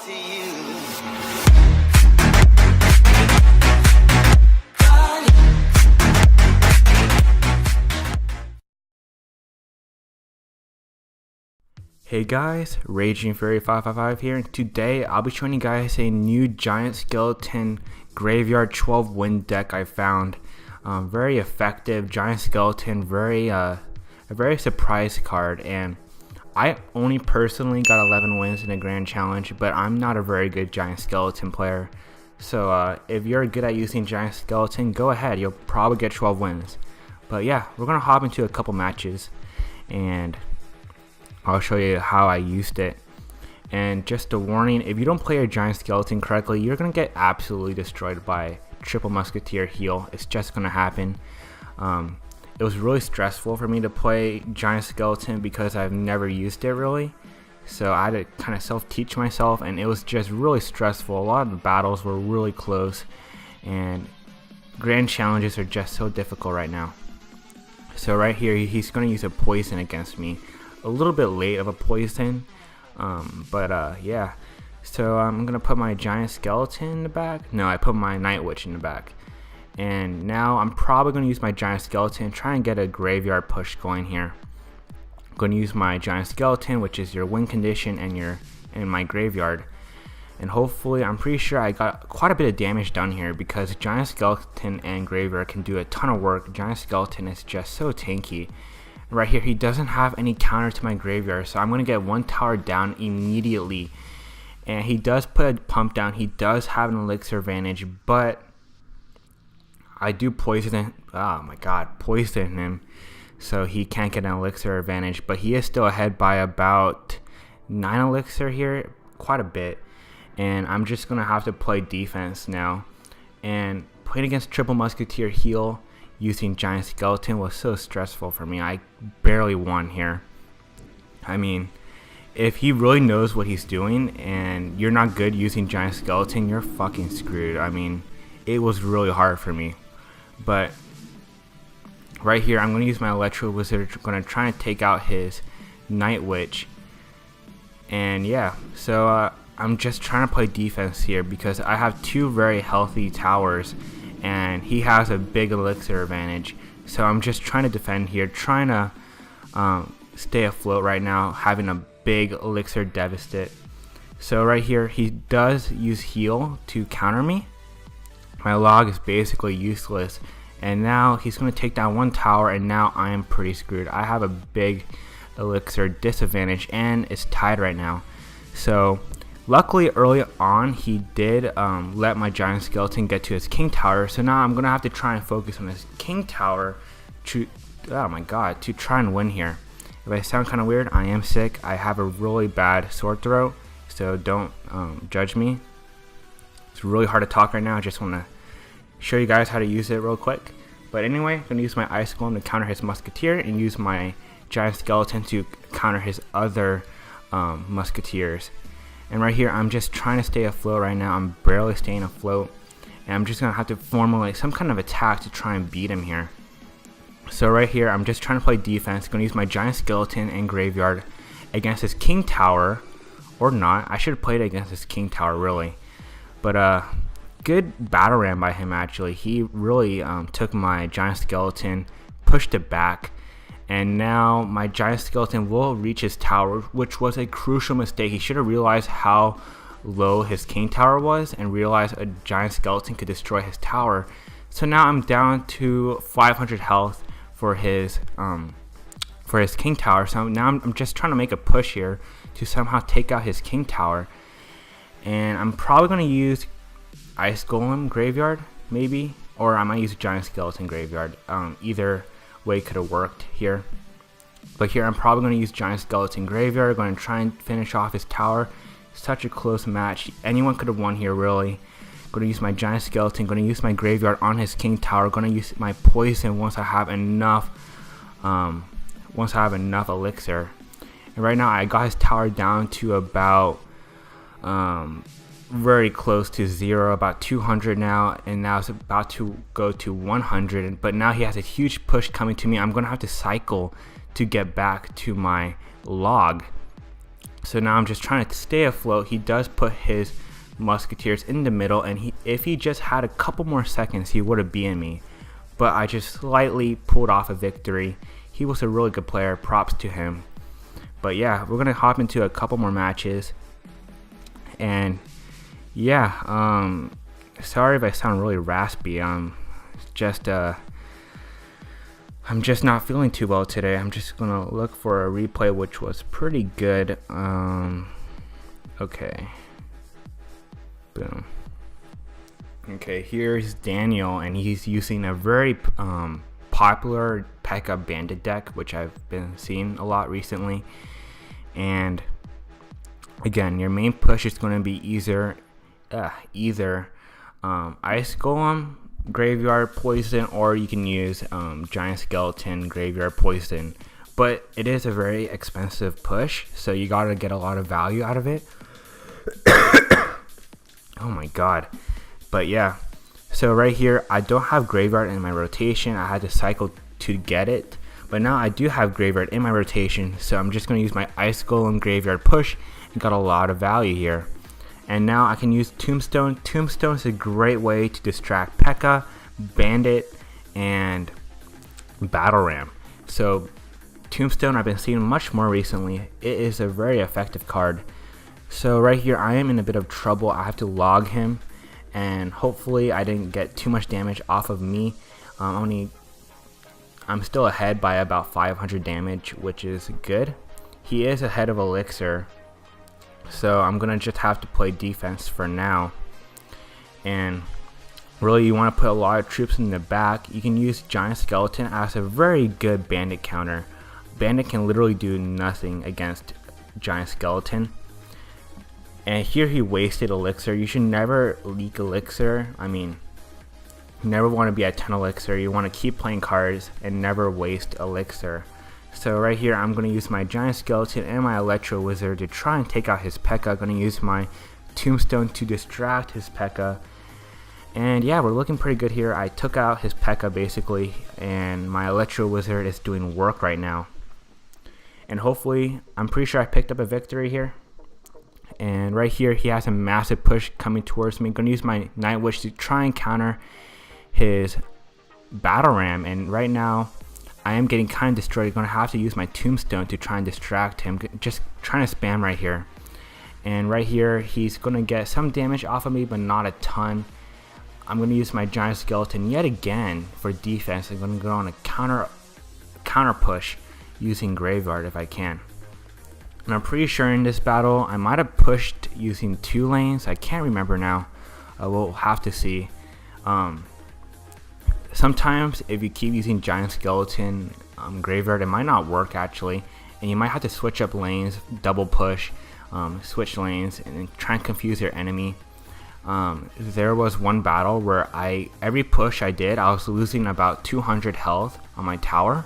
to you. Hey guys, Raging Fury 555 here, and today I'll be showing you guys a new Giant Skeleton Graveyard 12 win deck I found. Very effective Giant Skeleton, a very surprise card, and I only personally got 11 wins in a Grand Challenge, but I'm not a very good Giant Skeleton player. So if you're good at using Giant Skeleton, go ahead, you'll probably get 12 wins. But yeah, we're gonna hop into a couple matches, and I'll show you how I used it. And just a warning, if you don't play your Giant Skeleton correctly, you're going to get absolutely destroyed by Triple Musketeer heal. It's just going to happen. It was really stressful for me to play Giant Skeleton because I've never used it really. So I had to kind of self-teach myself, and it was just really stressful. A lot of the battles were really close, and Grand Challenges are just so difficult right now. So right here, he's going to use a poison against me. A little bit late of a poison, yeah. So I'm gonna put my Giant Skeleton in the back. No, I put my Night Witch in the back, and now I'm probably gonna use my Giant Skeleton and try and get a graveyard push going here. I'm gonna use my Giant Skeleton, which is your win condition, and my graveyard, and hopefully, I'm pretty sure I got quite a bit of damage done here because Giant Skeleton and graveyard can do a ton of work. Giant Skeleton is just so tanky. Right here, he doesn't have any counter to my graveyard, so I'm going to get one tower down immediately. And he does put a pump down. He does have an elixir advantage, but I do poison him. Oh my god, poison him. So he can't get an elixir advantage, but he is still ahead by about 9 elixir here, quite a bit. And I'm just going to have to play defense now. And playing against Triple Musketeer heal using Giant Skeleton was so stressful for me. I barely won here. I mean, if he really knows what he's doing and you're not good using Giant Skeleton, you're fucking screwed. I mean, it was really hard for me. But right here, I'm going to use my Electro Wizard. I'm going to try and take out his Night Witch. And yeah, so I'm just trying to play defense here because I have 2 very healthy towers, and he has a big elixir advantage. So I'm just trying to defend here, trying to stay afloat right now, having a big elixir deficit. So right here, he does use heal to counter me. My log is basically useless, and now he's going to take down 1 tower, and now I am pretty screwed. I have a big elixir disadvantage, and it's tied right now. So luckily, early on, he did let my Giant Skeleton get to his King Tower, so now I'm going to have to try and focus on his King Tower to, oh my god, to try and win here. If I sound kind of weird, I am sick. I have a really bad sore throat, so don't judge me. It's really hard to talk right now. I just want to show you guys how to use it real quick. But anyway, I'm going to use my Ice Golem to counter his Musketeer and use my Giant Skeleton to counter his other Musketeers. And right here, I'm just trying to stay afloat right now. I'm barely staying afloat. And I'm just going to have to formulate some kind of attack to try and beat him here. So right here, I'm just trying to play defense. Going to use my Giant Skeleton and Graveyard against his King Tower. Or not. I should have played against his King Tower, really. But good battle ram by him, actually. He really took my Giant Skeleton, pushed it back. And now my Giant Skeleton will reach his tower, which was a crucial mistake. He should have realized how low his King Tower was and realized a Giant Skeleton could destroy his tower. So now I'm down to 500 health for his King Tower. So now I'm just trying to make a push here to somehow take out his King Tower. And I'm probably going to use Ice Golem Graveyard, maybe. Or I might use Giant Skeleton Graveyard. Either way could have worked here, but here I'm probably going to use Giant Skeleton Graveyard. Going to try and finish off his tower. Such a close match. Anyone could have won here, really. Going to use my Giant Skeleton. Going to use my Graveyard on his King Tower. Going to use my poison once I have enough. Elixir. And right now I got his tower down to about very close to 0, about 200 now, and now it's about to go to 100, but now he has a huge push coming to me. I'm gonna have to cycle to get back to my log. So now I'm just trying to stay afloat. He does put his musketeers in the middle, and if he just had a couple more seconds, he would have beaten me. But I just slightly pulled off a victory. He was a really good player, props to him. But yeah, we're gonna hop into a couple more matches. And yeah, sorry if I sound really raspy. I'm just not feeling too well today. I'm just gonna look for a replay, which was pretty good. Okay. Boom. Okay, here's Daniel, and he's using a very popular P.E.K.K.A bandit deck, which I've been seeing a lot recently. And again, your main push is going to be either Ice Golem, Graveyard Poison, or you can use Giant Skeleton, Graveyard Poison. But it is a very expensive push, so you gotta get a lot of value out of it. Oh my god. But yeah, so right here, I don't have Graveyard in my rotation. I had to cycle to get it. But now I do have Graveyard in my rotation, so I'm just going to use my Ice Golem Graveyard push and got a lot of value here. And now I can use Tombstone. Tombstone is a great way to distract P.E.K.K.A, Bandit, and Battle Ram. So Tombstone I've been seeing much more recently. It is a very effective card. So right here I am in a bit of trouble. I have to log him, and hopefully I didn't get too much damage off of me. I'm still ahead by about 500 damage, which is good. He is ahead of Elixir, so I'm gonna just have to play defense for now. And really, you want to put a lot of troops in the back. You can use Giant Skeleton as a very good bandit counter. Bandit can literally do nothing against Giant Skeleton. And here he wasted Elixir. You should never leak Elixir. I mean, you never want to be at 10 Elixir. You want to keep playing cards and never waste Elixir. So right here, I'm going to use my Giant Skeleton and my Electro Wizard to try and take out his P.E.K.K.A. I'm going to use my Tombstone to distract his P.E.K.K.A. And yeah, we're looking pretty good here. I took out his P.E.K.K.A. basically, and my Electro Wizard is doing work right now. And hopefully, I'm pretty sure I picked up a victory here. And right here, he has a massive push coming towards me. I'm going to use my Night Witch to try and counter his Battle Ram. And right now, I am getting kind of destroyed. I'm going to have to use my Tombstone to try and distract him. Just trying to spam right here. And right here, he's going to get some damage off of me, but not a ton. I'm going to use my Giant Skeleton yet again for defense. I'm going to go on a counter push using Graveyard if I can. And I'm pretty sure in this battle, I might have pushed using 2 lanes. I can't remember now. We'll have to see. Sometimes if you keep using Giant Skeleton Graveyard, it might not work actually. And you might have to switch up lanes, double push, switch lanes, and try and confuse your enemy. There was one battle where every push I did, I was losing about 200 health on my tower.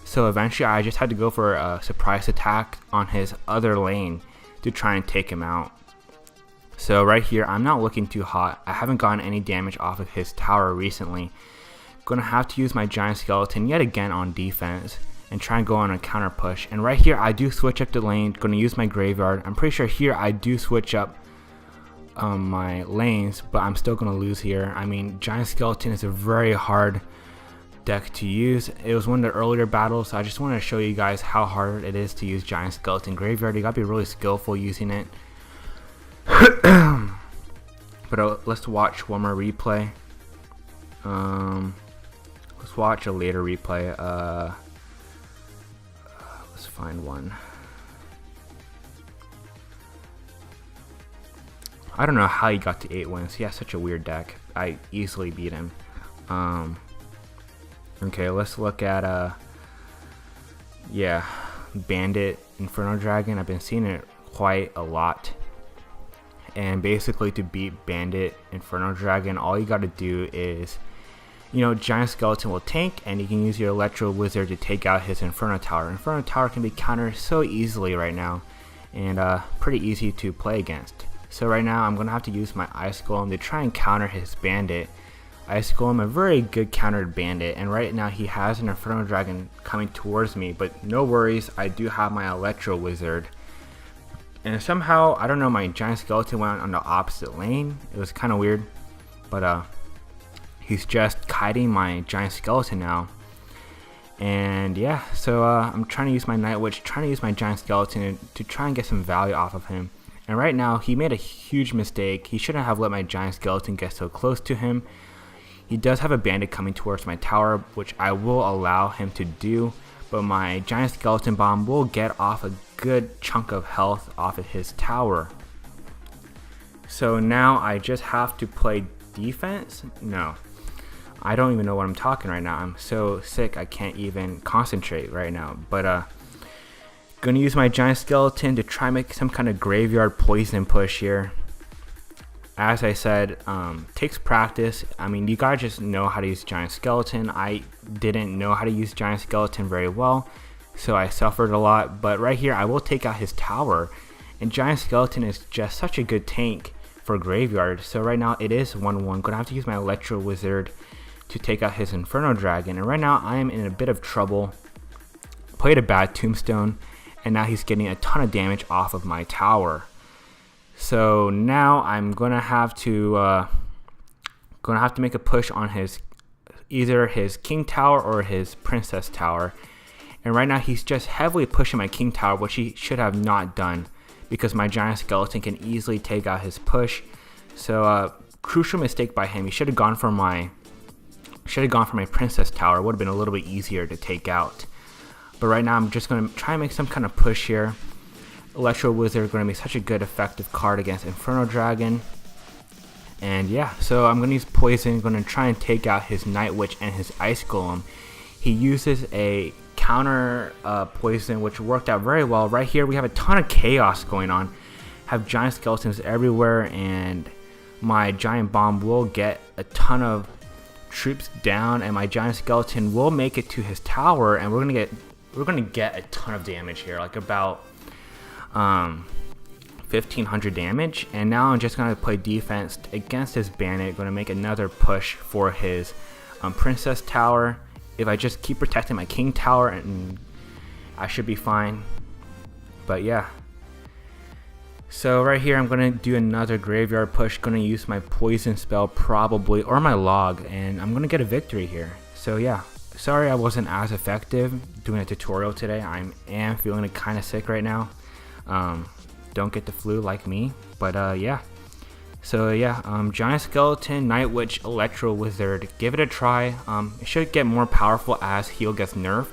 So eventually I just had to go for a surprise attack on his other lane to try and take him out. So right here, I'm not looking too hot. I haven't gotten any damage off of his tower recently. Gonna have to use my Giant Skeleton yet again on defense and try and go on a counter push. And right here, I do switch up the lane. Gonna use my Graveyard. I'm pretty sure here I do switch up my lanes, but I'm still gonna lose here. I mean, Giant Skeleton is a very hard deck to use. It was one of the earlier battles, so I just wanted to show you guys how hard it is to use Giant Skeleton Graveyard. You gotta be really skillful using it. But let's watch one more replay. Let's watch a later replay. Let's find one. I don't know how he got to 8 wins. He has such a weird deck. I easily beat him. Okay, let's look at yeah, Bandit Inferno Dragon. I've been seeing it quite a lot. And basically, to beat Bandit Inferno Dragon, all you gotta do is, you know, Giant Skeleton will tank, and you can use your Electro Wizard to take out his Inferno Tower. Inferno Tower can be countered so easily right now, and pretty easy to play against. So right now, I'm gonna have to use my Ice Golem to try and counter his Bandit. Ice Golem, a very good countered Bandit, and right now he has an Inferno Dragon coming towards me, but no worries, I do have my Electro Wizard. And somehow, I don't know, my giant skeleton went on the opposite lane. It was kind of weird. But he's just kiting my giant skeleton now. And yeah, so I'm trying to use my Night Witch, trying to use my giant skeleton to try and get some value off of him. And right now, he made a huge mistake. He shouldn't have let my giant skeleton get so close to him. He does have a bandit coming towards my tower, which I will allow him to do. But my giant skeleton bomb will get off a good chunk of health off of his tower. So now I just have to play defense? No. I don't even know what I'm talking right now. I'm so sick I can't even concentrate right now. But gonna use my giant skeleton to try and make some kind of graveyard poison push here. As I said, takes practice. I mean, you gotta just know how to use giant skeleton. I didn't know how to use giant skeleton very well, so I suffered a lot. But right here, I will take out his tower, and giant skeleton is just such a good tank for graveyard. So right now it is 1-1. Gonna have to use my electro wizard to take out his inferno dragon. And right now I am in a bit of trouble. Played a bad tombstone, and now he's getting a ton of damage off of my tower. So now I'm gonna have to make a push on his either his king tower or his princess tower. And right now he's just heavily pushing my king tower, which he should have not done, because my giant skeleton can easily take out his push. So crucial mistake by him. He should have gone for my princess tower. It would have been a little bit easier to take out. But right now I'm just gonna try and make some kind of push here. Electro Wizard is going to be such a good effective card against Inferno Dragon. And yeah, so I'm going to use Poison, going to try and take out his Night Witch and his Ice Golem. He uses a counter Poison, which worked out very well. Right here we have a ton of chaos going on. Have giant skeletons everywhere, and my giant bomb will get a ton of troops down, and my giant skeleton will make it to his tower, and we're going to get a ton of damage here, like about 1500 damage. And now I'm just going to play defense against his bandit. Going to make another push for his princess tower. If I just keep protecting my king tower, and I should be fine. But yeah, so right here I'm going to do another graveyard push. Going to use my poison spell probably, or my log, and I'm going to get a victory here. So yeah, sorry I wasn't as effective doing a tutorial today. I am feeling kind of sick right now. Don't get the flu like me, but yeah. So yeah, giant skeleton, Night Witch, electro wizard, give it a try. It should get more powerful as heal gets nerfed.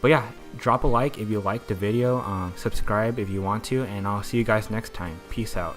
But yeah, drop a like if you liked the video, subscribe if you want to, and I'll see you guys next time. Peace out.